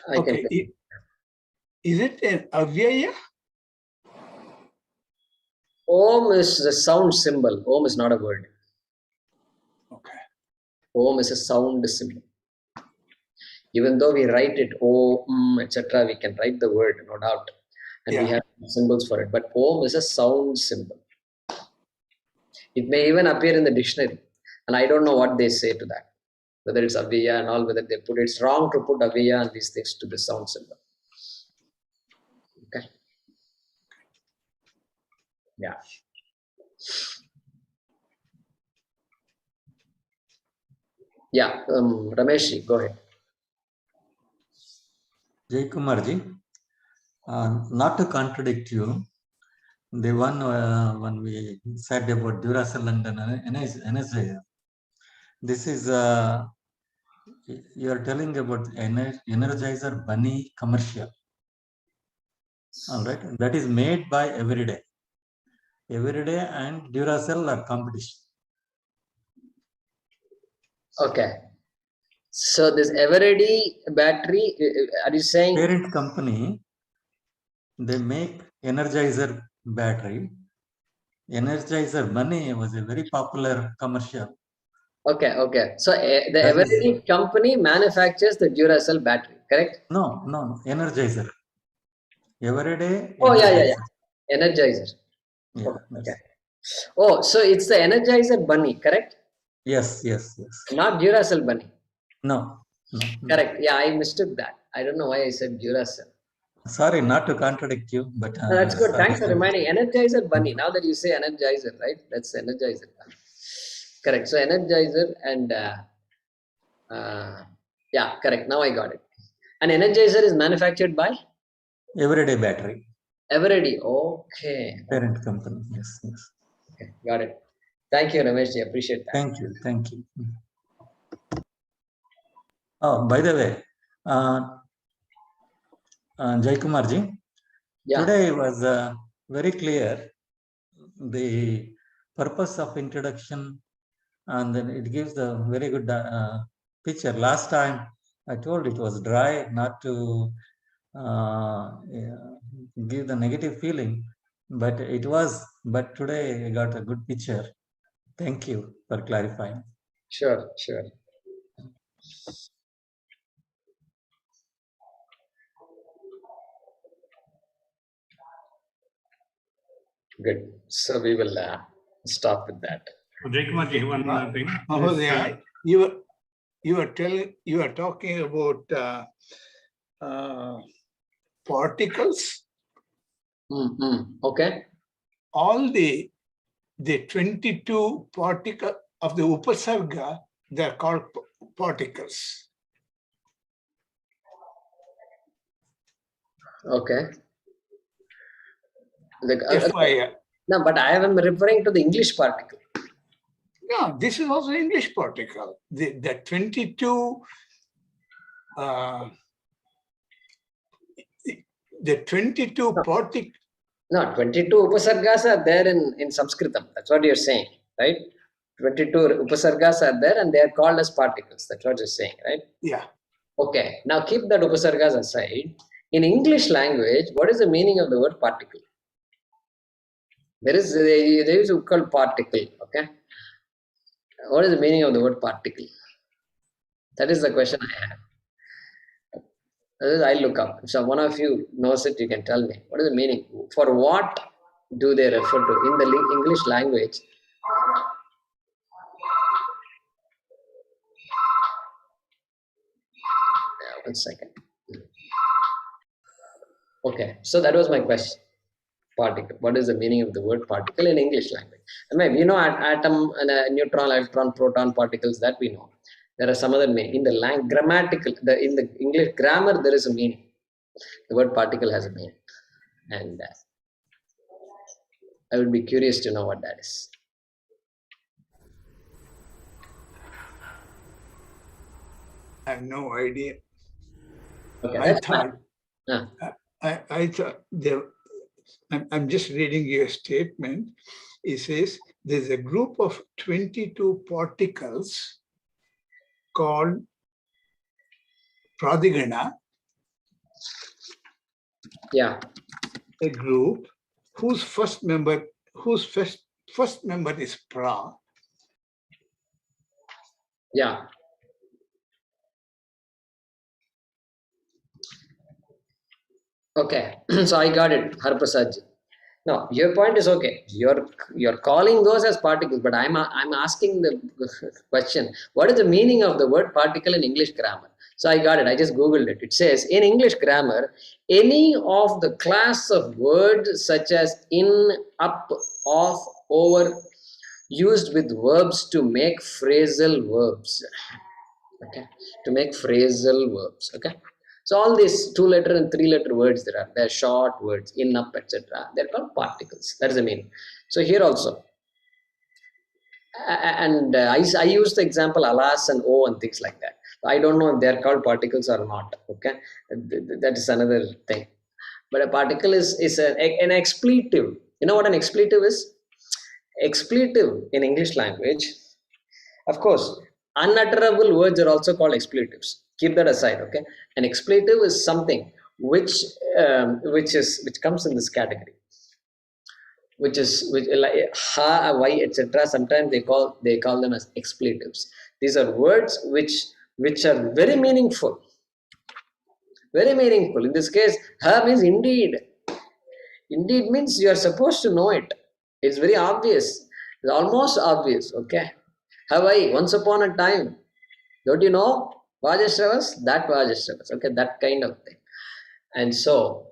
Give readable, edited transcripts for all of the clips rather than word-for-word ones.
I can. Okay. Is it an avyaya? Om is the sound symbol. Om is not a word. Okay. Om is a sound symbol. Even though we write it Om, etc., we can write the word, no doubt. And we have symbols for it. But Om is a sound symbol. It may even appear in the dictionary. And I don't know what they say to that. Whether it's avyaya and all, whether they put it's wrong to put avyaya and these things to the sound symbol. Okay. Yeah. Yeah. Ramesh, go ahead. Jayakumar ji, not to contradict you, the one when we said about Duracell and Energizer, this is you are telling about Energizer Bunny commercial. All right, that is made by Everyday and Duracell are competition. Okay. So this Eveready battery, are you saying? Parent company, they make Energizer battery. Energizer Bunny was a very popular commercial. Okay, okay. So the Eveready company manufactures the Duracell battery, correct? No, Energizer. Everyday. Oh, yeah. Energizer. Yeah, okay. Oh, so it's the Energizer Bunny, correct? Yes. Not Duracell Bunny. No. Correct. Yeah, I mistook that. I don't know why I said Duracell. Sorry, not to contradict you, but no, that's good. Thanks for reminding. Energizer Bunny. Now that you say Energizer, right? That's Energizer. Correct. So Energizer and yeah, correct. Now I got it. And Energizer is manufactured by Everyday battery. Eveready. Okay. Parent company. Yes. Okay, got it. Thank you, Ramesh. I appreciate that. Thank you. Oh, by the way, Jayakumar ji, today was very clear the purpose of introduction, and then it gives the very good picture. Last time I told it was dry, not to give the negative feeling, but it was. But today I got a good picture. Thank you for clarifying. Sure. Good. So we will stop with that. Jayakumar ji, one more thing. You are talking about particles. Okay. All the 22 particles of the Upasarga, they are called particles. Okay. No, but I am referring to the English particle. No, this is also English particle. The 22 particles. No, 22 Upasargas are there in Sanskritam. That's what you're saying, right? 22 Upasargas are there and they are called as particles. That's what you're saying, right? Yeah. Okay. Now keep that Upasargas aside. In English language, what is the meaning of the word particle? There is called particle. Okay. What is the meaning of the word particle? That is the question I have. I look up. If one of you knows it, you can tell me. What is the meaning? For what do they refer to in the English language? One second. Okay, so that was my question. Particle. What is the meaning of the word particle in English language? I mean, we know atom, and neutron, electron, proton particles, that we know. There are some other meaning. In the grammatical, in the English grammar, there is a meaning. The word particle has a meaning. And I would be curious to know what that is. I have no idea. Okay, I thought I'm just reading your statement. It says there's a group of 22 particles called Pradigana, Yeah. A group whose first member is pra. Yeah. Okay. So I got it, Harprasadji. No, your point is okay. You're calling those as particles, but I'm asking the question: what is the meaning of the word particle in English grammar? So I got it. I just googled it. It says in English grammar, any of the class of words such as in, up, off, over, used with verbs to make phrasal verbs. Okay, to make phrasal verbs. Okay. So all these 2-letter and 3-letter words they're short words, in, up, etc. They're called particles. That is the meaning. So here also, and I use the example alas and oh and things like that. I don't know if they're called particles or not. Okay, that is another thing. But a particle is an expletive. You know what an expletive is? Expletive in English language, of course, unutterable words are also called expletives. Keep that aside, okay? An expletive is something which comes in this category, which like ha, why, etc. Sometimes they call them as expletives. These are words which are very meaningful. Very meaningful. In this case, ha means indeed. Indeed means you are supposed to know it. It's very obvious. It's almost obvious, okay? Hawaii, once upon a time. Don't you know Vajashravas? That Vajashravas, okay, that kind of thing. And so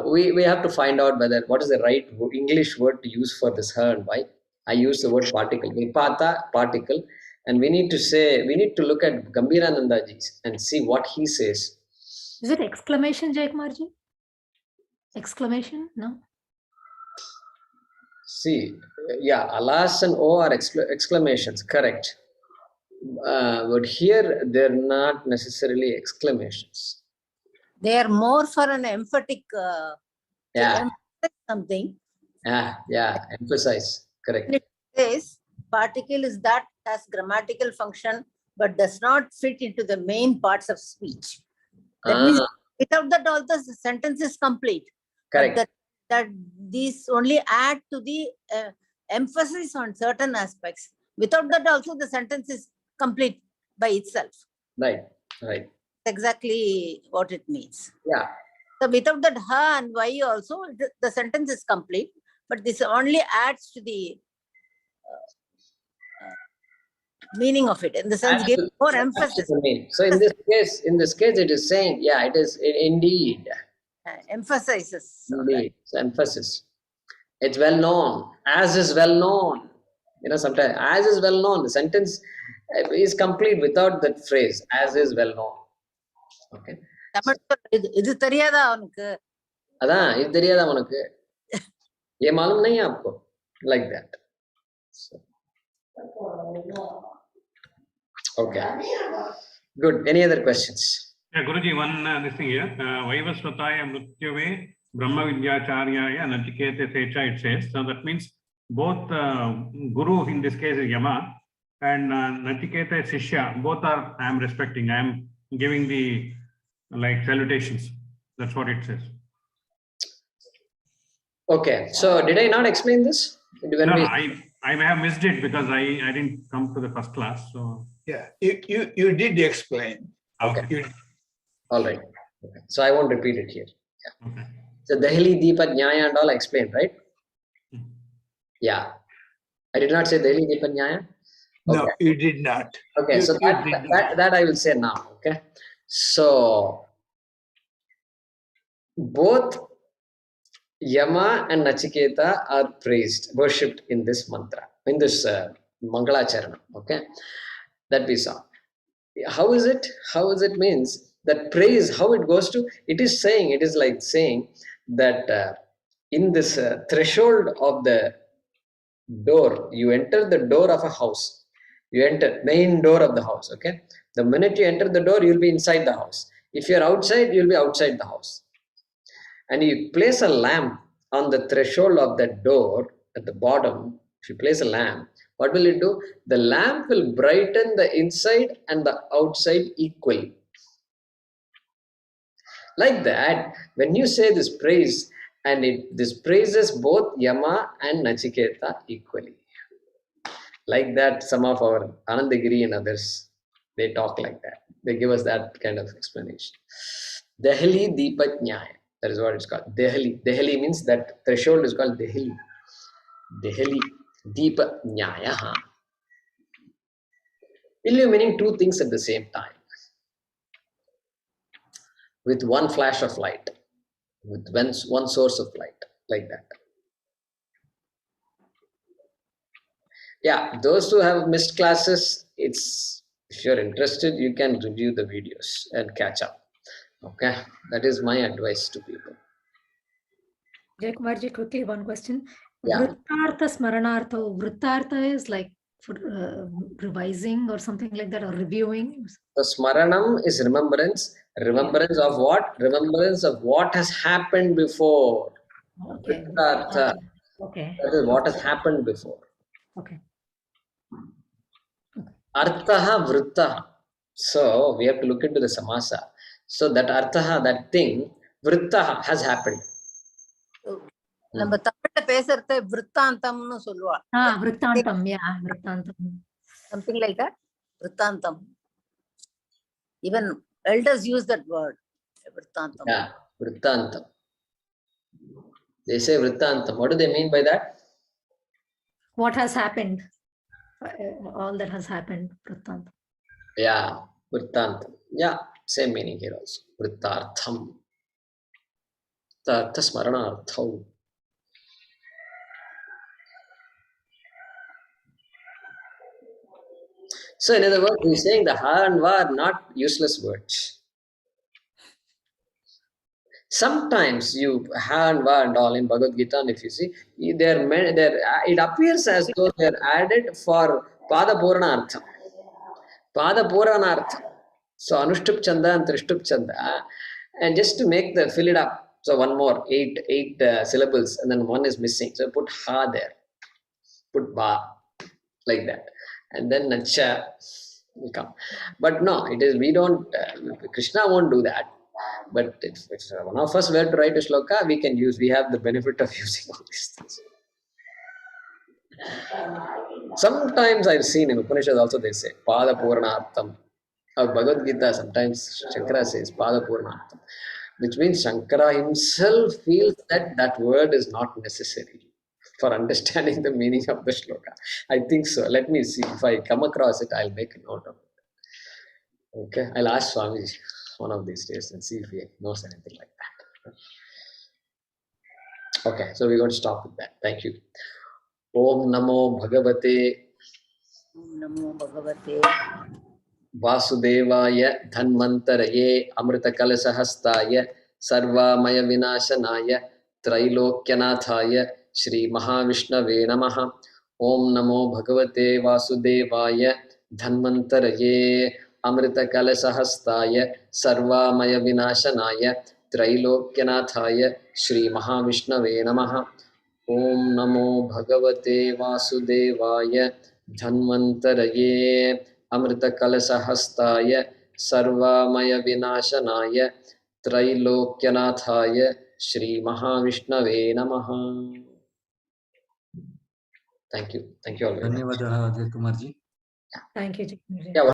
we have to find out what is the right English word to use for this her and why. I use the word particle. Vipata, particle. And we need to look at Gambhiranandaji and see what he says. Is it exclamation, Jayakumarji? Exclamation? No. See, yeah, alas and oh are exclamations, correct. But here they're not necessarily exclamations. They are more for an emphatic Yeah. something. Yeah, emphasize, correct. It says particle is that has grammatical function but does not fit into the main parts of speech. That means without that also the sentence is complete. Correct. That these only add to the emphasis on certain aspects. Without that also the sentence is complete by itself. Right. Exactly what it means. Yeah. So without that ha and why also the sentence is complete, but this only adds to the meaning of it. In the sense, give more emphasis. So in this case, it is saying, yeah, it is indeed. Emphasizes. Indeed, so emphasis. It's well known. As is well known. Sometimes as is well known. The sentence is complete without that phrase. As is well known. Okay. இது தெரியாதா அவனுக்கு அதான் இது தெரியாதா உனக்கு ये मालूम नहीं है आपको like that. Okay, good. Any other questions? Yeah, Guruji, one this thing here. Vaivasvataya mrutyave brahma vidyacharya natikete secha, it says. So that means both guru in this case is Yama and Natiketa is Shishya. Both are I am respecting. I am giving the like salutations. That's what it says. Okay, so did I not explain this? I may have missed it because I didn't come to the first class. So yeah, you did explain. Okay. All right. Okay. So I won't repeat it here. Yeah. Okay. So Dahili Deepa Nyaya and all I explained, right? Yeah. I did not say Dahili Deepa Nyaya. Okay. No, you did not. Okay, so that I will say now. Okay. So both Yama and Nachiketa are praised, worshipped in this mantra, in this Mangalacharanam. Okay, that we saw. How is it? How is it means that praise? How it goes to? It is like saying that in this threshold of the door, you enter the door of a house. You enter main door of the house. Okay, the minute you enter the door, you will be inside the house. If you are outside, you will be outside the house. And you place a lamp on the threshold of that door at the bottom. If you place a lamp, what will it do? The lamp will brighten the inside and the outside equally. Like that, when you say this praise, and this praises both Yama and Nachiketa equally. Like that, some of our Anandagiri and others, they talk like that. They give us that kind of explanation. Dehali Deepa Nyaya. That is what it's called. Dehali. Dehali means that threshold is called Dehali. Dehali Deepa Nyaya. Illuminating two things at the same time. With one flash of light. With one source of light. Like that. Yeah, those who have missed classes, if you're interested, you can review the videos and catch up. Okay, that is my advice to people. Jayakumarji, quickly one question. Yeah. Vrittartha Smaranartha. Vrittartha is like for revising or something like that, or reviewing. So Smaranam is remembrance. Remembrance of what? Remembrance of what has happened before. Okay. Vrittartha. Okay. That is what has happened before. Okay. Arthaha Vrittaha. So we have to look into the samasa. So that Arthaha, that thing, Vrittaha has happened. நம்ம தமிழ்ல பேசுறத விருத்தாந்தம்னு சொல்லுவா. Vrittantam, yeah, Vrittantam. Something like that. Vrittantam. Even elders use that word. Vrittantam. Yeah, Vrittantam. They say Vrittantam. What do they mean by that? What has happened? All that has happened. Vrittantam. Yeah, Vrittantam. Yeah, same meaning here also. Vrittartham. Vrittartha Smaranartham. So in other words, he's saying the ha and va are not useless words. Sometimes you ha and va and all in Bhagavad Gita, and if you see, it appears as though they are added for Pada Puranartham. Pada Puranartham. So Anushtup Chanda and Trishtup Chanda, and just to fill it up. So one more, eight syllables, and then one is missing. So put ha there, put ba, like that, and then nacha will come. But no, it is, we don't, Krishna won't do that. But if one of us were to write a shloka, we have the benefit of using all these things. Sometimes I've seen in Upanishads also they say Pada Puranartham. Or Bhagavad Gita, sometimes Shankara says Pada Puranartham, which means Shankara himself feels that word is not necessary for understanding the meaning of the shloka. I think so. Let me see. If I come across it, I'll make a note of it. Okay, I'll ask Swamiji one of these days and see if he knows anything like that. Okay, so we're going to stop with that. Thank you. Om Namo Bhagavate. Om Namo Bhagavate. Vasudevaya Dhanvantaraye Amrita Kalasahastaya Sarvamaya Vinashanaya Trailokyanathaya Shri Mahavishnave Namaha. Om Namo Bhagavate Vasudevaya Dhanvantaraye Amrita Kalasahastaya Sarvamaya Vinashanaya Trailokyanathaya Shri Mahavishnave Namaha. Om Namo Bhagavate Vasudevaya Dhanvantaraye Amrita Kalasahastaya Sarvamaya Vinashanaya Trailokyanathaya Shri Mahavishnave Namaha. Thank you. Thank you all very much. ಧನ್ಯವಾದ ಜಯಕುಮಾರ್ಜಿ. Thank you, Jayakumarji. Yeah.